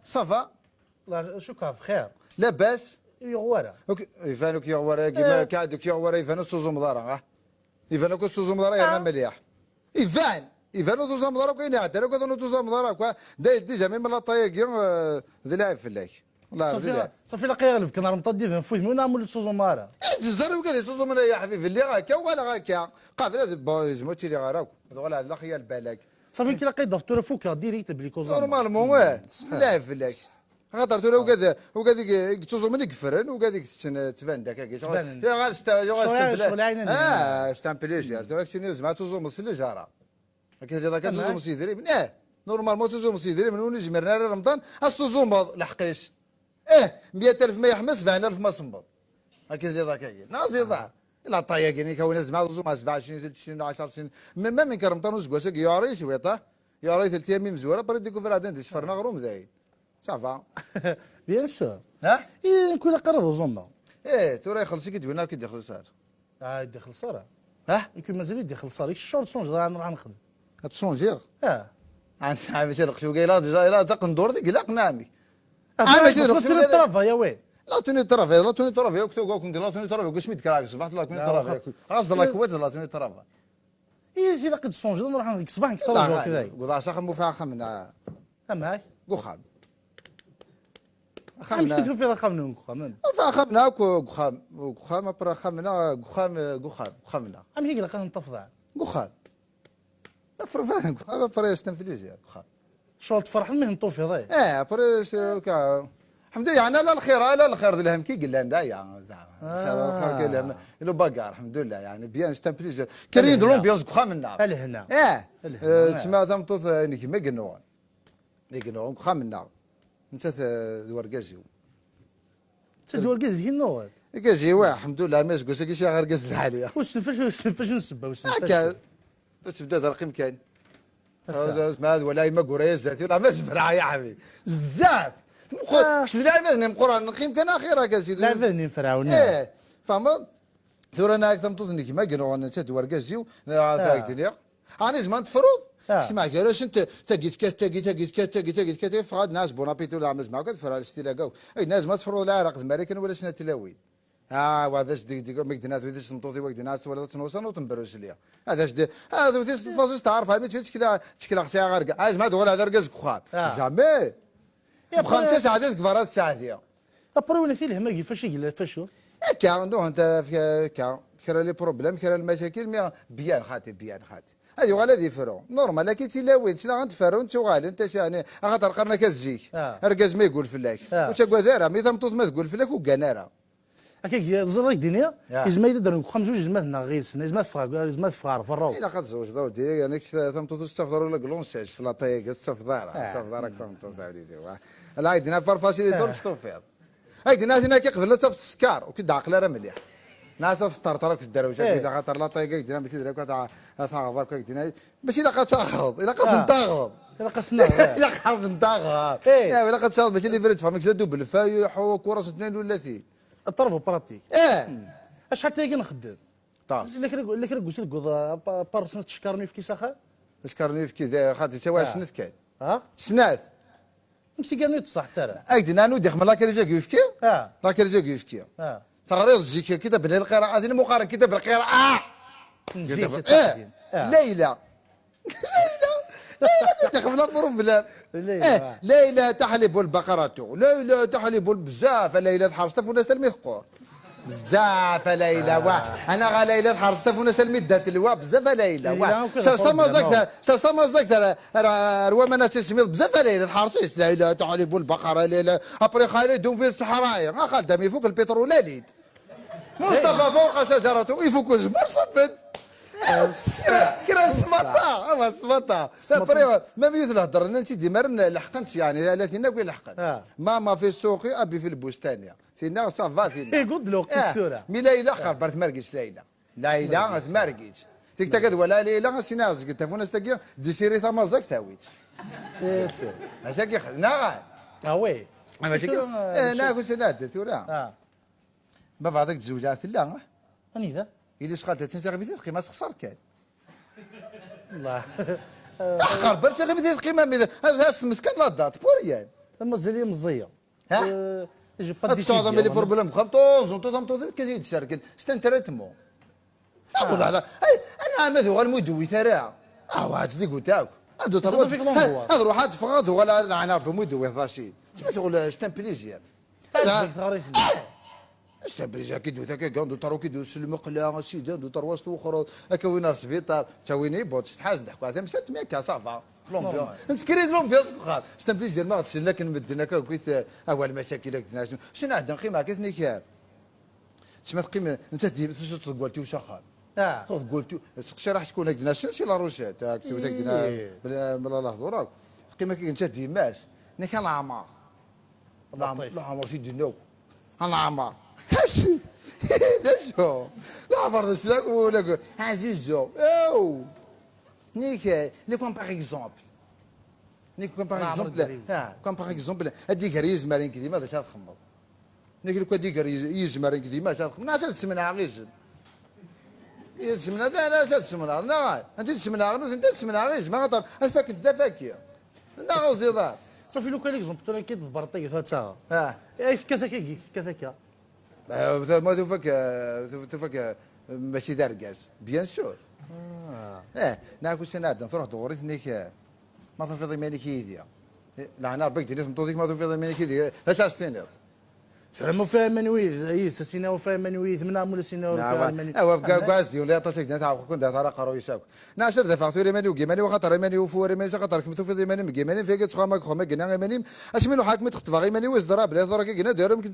صافا شكرا بخير لاباس يغوارا يفانوك يغوارا كيما كعندك يغوارا يفانو سوزو مضارا يفانوك سوزو مضارا يرنا مليح يفانو دوزا مضارا كاين عاد انا كنظن دوزا مضارا ديجا ميم لا طايق ذي لاعب فلاك والله صافي لا يغلب كنا رمطدي فوي من عمل سوزو مارا زرو كذا سوزو مضارا يا حبيبي اللي غاكا ولا غاكا قافله بويز موتي اللي غاراك ولا لا خيال بالك صافي كي لقيت دفتر فوكا ديريكت بليكوزا نورمالمون لاعب فلاك خاطر ترى وكذا توزو من يكفرن وكذيك تبان داك يا غير ستان بليجير تراك شنو زعما توزو مسلي جارا هكذا ذاك توزو مسيدري من نورمالمون توزو مسيدري من وني جمرنا رمضان توزو مض لحقيش 100000 ما يحمس 70000 ما صنبط هكذا ذاك نازي ضاع لا طايقني كون زعما توزو ما 27 20 10 سنين ما من رمضان وزكواسك يا ريت ويطا يا ريت 3 ايام مزوره برد يكون فرادين شفرنا غروم زايد صافا بيان سور ها كل قرض وزنا تورا يخلص كيدوينا كي يدخل صار يدخل صار يكون مازال يدخل صار الشهر تسونج نروح نخدم تسونجي عامل شي رقشو قايله لا تقندور ديك لا قنامي عامل شي رقشو الطرافه يا وين لا توني طرافه لا توني طرافه كنت كنت لا توني طرافه كاش ميت كراك صبحت لا توني طرافه غاص الله كويت لا توني طرافه في لقيت تسونج نروح نصبح نكسر كذا قضا ساخم فيها خمنا هاي قخام خمنا كيف في خمنا خمنا فخمنا قخام قخام برا خمنا قخامنا ام هيك لقيت نتفضع قخام فرفان قخام فريس تنفليجي قخام شغل تفرح منه نطوفي ضاي فريس الحمد لله يعني لا الخير لا الخير ديالهم كي قال لنا يعني زعما الخير لهم لو باكار الحمد لله يعني بيان ستامبليج كاين لومبيونس قخامنا الهنا تسمع تمطوط انك ما قنون يقنون قخامنا انت دوركازيو دوركازي نوض كازي واه الحمد لله ما تقولش كي شي غير كاز الحاليه فاش نسبه هكا تبدا ترقيم كاين هذا ولا ما قريز ذاتي ولا ما سبرا يا حبيبي بزاف شفت لعبتني القران نقيم كان اخيرا كاسيدو لعبتني فرعون فما ثورة انا كنت تمطوطني كيما قالوا انا تدور كازيو تاكتني انا زمان تفرض اسمع كاش انت تاقيت كات فغاد ناس بونابيتو لا مز معاك فرا الاستيلاقاو اي ناس ما تفرض لا عراق الامريكان ولا سنه تلاوين وهذا ديك مكدنات ويدش تمطوطي وكدنات ولا تنوصل وتنبروش ليا هذا شد هذا وتيس فاصوس تعرف هاي تشكل خسيا غير عايز ما تقول هذا رقز بخات جامي بخمسة ساعات كبارات ساعات ابري ولا فيه الهمه كيفاش يقول فاشو كان نو انت كرا لي بروبليم كرا المشاكل مي بيان خاتي هذه ولا ذي فرو نورمال لكن تلاوين شنو غنتفرو انت وغالي انت شاني خاطر قرنا كزيك ركز ما يقول فلاك وتقوا دارها مي تمطوط ما تقول فلاك وكنارا هكاك زرك الدنيا يزما يدير خمس جوج يزما غير سنه يزما تفغار في الروح الا قد زوج داودي يعني تمطوط تستفضر ولا قلونساج في لاطيك تستفضر تمطوط وليدي لا يدينا فرفاسي دور تستوفيض هاي دينا كيقبل تفت السكار وكدا عقله راه مليح ناس في الطرطره في الدروجه كذا خاطر لا طايقه دينا ماشي درك تاع دينا ماشي الا قد تاخذ الا قد نطاغض الا قد نطاغض الا قد تاخذ ماشي اللي فرد فهمك زادوا بالفايح وكراس اثنين ولا ثلاث الطرف براتيك اش حتى نخدم اللي كرا قلت لك بارسنت تشكرني في كيساخا تشكرني في كذا خاطر تا واش سنت كاين سنات مشي قالني تصح ترى ايدي نانو دخل لا كرجا كيفكي لا كرجا كيفكي تغريض الذكر كده بالقراءة هذه مقارنة كده بالقراءة ليلى تخبنا بروبلام ليلى تحلب البقرة ليلى تحلب بزاف ليلى حرصت فناس المثقور بزاف ليلى انا غا ليلى حرصت فناس المدات اللواء بزاف ليلى سرستا زكت روا ما ناس سميت بزاف ليلى حرصيت ليلى تحلب البقرة ليلى ابري خالدهم في الصحراء خالد يفوق البترولاليد مصطفى فوق شجرته يفوق الجبر صفد كرا سمطة ما بيوت الهضر انت ديما لحقنت يعني التي نقول لحقن ماما في السوق ابي في البستان سينا صافا فينا يقول له قصوره مي ليلى خربت مرقيش ليلى تمرقيش تيك تاك ولا ليلى سينا زقت فونس تاكي دي سيري ثما زاك تاويت هذاك خدنا وي ماشي انا كنت نادت تورا ما بعضك تزوجات لا اني ذا إذا شغلت تنتغبي تلقي ما تخسر كان الله احقر برت غير بديت قيمه ميدا اسمت كان لا دات بوريان مازال لي مزيه ها جو با الصودا ملي بروبليم خمطوز وطوز كثير تشارك استنترتمو اقول على انا ماذا غير مدوي ترى واحد ديك قلت لك هادو هادو روح تفغض ولا انا بمدوي 11 سمعت تقول استان بليزير استان بليزير كيدو تاكا كاندو ترو كيدو المقله سيدان دو ترواست اخرى هكا وين السبيطار تاويني بوتش حاجه نضحكوا عليها 700 كا صافا لومبيون نسكري لومبيون خال استان بليزير ما غتسلك لكن مدنا هكا وكيت اول المشاكل هكا شنو عندنا قيمه كيفني كان تسمى قيمه انت تقول تو شخال قلت شي راح تكون هكذا شي لا روشات هاك هكذا بلا لاحظوا راك قيمه كي كنت ديماش انا كان العمار العمار في دينو العمار شو لا برضه سلاك ولا عزيزو او نيك كون باغ اكزومبل كون باغ اكزومبل كون باغ اكزومبل هذيك ريز مارين كي ديما باش تخمر نيك هذيك ريز مارين كي ديما تخمر ناس تسمنها غير يسمنا لا لا تسمنا لا انت تسمنا انت تسمنا غير ما غطر هفاك انت فاكيه لا غوزيضار صافي لو كان اكزومبل ترى كي تبرطي ثلاثه في كذاك كذاك ما تفك ماشي داركاز بيان سور ناكل سناد تروح دوري ثنيك ما تفيض مالك يديا لا انا ربك ديري تمطوك ما تفيض مالك يديا لا تستنير سلام فيها منويذ اي سينا وفيها منويذ من عمل سينا وفيها منويذ قاصدي ولا طاتك نتاع كون دار قرو يساك ناشر دفعتو لي ماني ماني وخطر ماني وفور ماني خطر كمتو في ماني ماني فيك تخما خما كنا ماني اش منو حاكمت تخطفا ماني وز ضرب لا ضرك كنا داير يمكن